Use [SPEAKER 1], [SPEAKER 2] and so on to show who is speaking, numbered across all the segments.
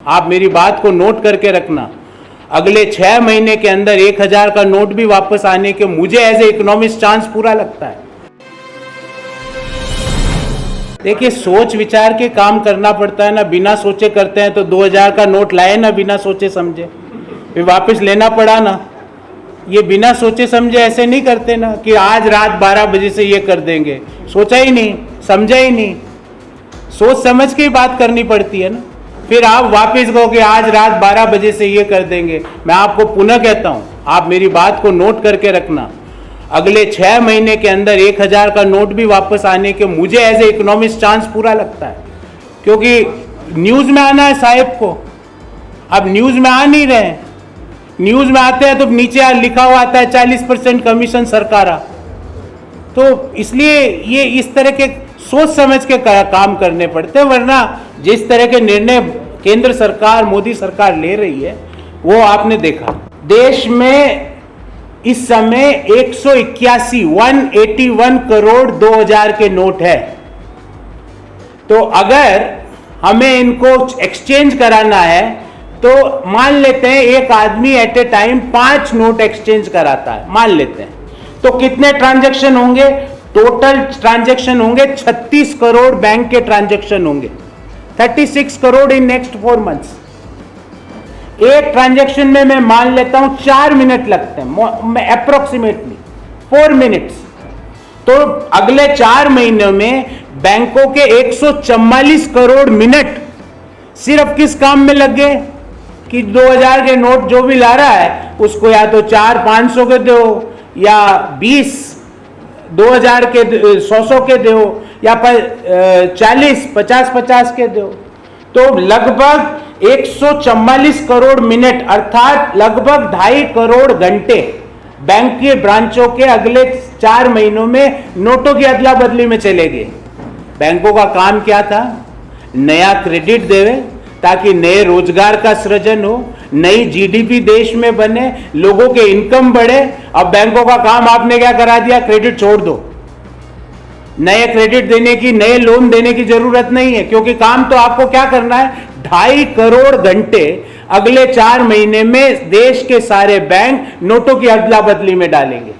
[SPEAKER 1] आप मेरी बात को नोट करके रखना, अगले 6 महीने के अंदर 1000 का नोट भी वापस आने के मुझे एज ए इकोनॉमिस्ट चांस पूरा लगता है। देखिए, सोच विचार के काम करना पड़ता है ना, बिना सोचे करते हैं तो 2000 का नोट लाए ना बिना सोचे समझे, फिर वापस लेना पड़ा ना। ये बिना सोचे समझे ऐसे नहीं करते ना कि आज रात 12 बजे से ये कर देंगे, सोचा ही नहीं, समझा ही नहीं, सोच समझ के ही बात करनी पड़ती है ना। फिर आप वापस कहो कि आज रात 12 बजे से ये कर देंगे। मैं आपको पुनः कहता हूं, आप मेरी बात को नोट करके रखना, अगले 6 महीने के अंदर 1000 का नोट भी वापस आने के मुझे एज ए इकोनॉमिस्ट चांस पूरा लगता है, क्योंकि न्यूज में आना है साहिब को। अब न्यूज में आ नहीं रहे, न्यूज में आते हैं तो नीचे लिखा हुआ आता है 40% कमीशन सरकारा। तो इसलिए ये इस तरह के सोच समझ के काम करने पड़ते हैं, वरना जिस तरह के निर्णय केंद्र सरकार, मोदी सरकार ले रही है वो आपने देखा। देश में इस समय 181 करोड़ 2000 के नोट है। तो अगर हमें इनको एक्सचेंज कराना है तो मान लेते हैं एक आदमी at a time 5 note exchange कराता है, मान लेते हैं, तो कितने ट्रांजैक्शन होंगे? टोटल ट्रांजैक्शन होंगे 36 करोड़ बैंक के ट्रांजैक्शन होंगे, 36 करोड़ इन नेक्स्ट 4 मंथ्स। एक ट्रांजैक्शन में मैं मान लेता हूं 4 मिनट लगते हैं, अप्रोक्सीमेटली 4 मिनट्स। तो अगले 4 महीनों में बैंकों के 144 करोड़ मिनट सिर्फ किस काम में लग गए कि 2000 के नोट जो भी ला रहा है उसको या तो 400-500 के दो, या 2000 के 100 के दो, या 40-50 के दो। तो लगभग 144 करोड़ मिनट अर्थात लगभग 2.5 करोड़ घंटे बैंक के ब्रांचों के अगले 4 महीनों में नोटों की अदला बदली में चले गए। बैंकों का काम क्या था? नया क्रेडिट देवे ताकि नए रोजगार का सृजन हो, नई जीडीपी देश में बने, लोगों के इनकम बढ़े। अब बैंकों का काम आपने क्या करा दिया? क्रेडिट छोड़ दो, नए क्रेडिट देने की, नए लोन देने की जरूरत नहीं है, क्योंकि काम तो आपको क्या करना है? 2.5 करोड़ घंटे अगले 4 महीने में देश के सारे बैंक नोटों की अदला बदली में डालेंगे।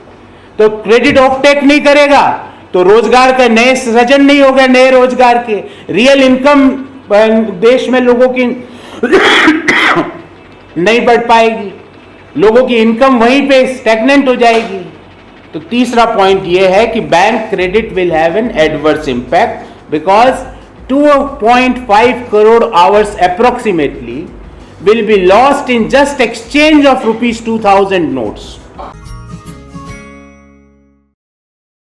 [SPEAKER 1] तो क्रेडिट ऑफटेक नहीं करेगा तो रोजगार का नए सृजन नहीं होगा, नए रोजगार के, रियल इनकम देश में लोगों की नहीं बढ़ पाएगी, लोगों की इनकम वहीं पे स्टैग्नेंट हो जाएगी। तो तीसरा पॉइंट यह है कि bank credit will have an adverse impact because 2.5 crore hours approximately will be lost in just exchange of ₹2000 notes.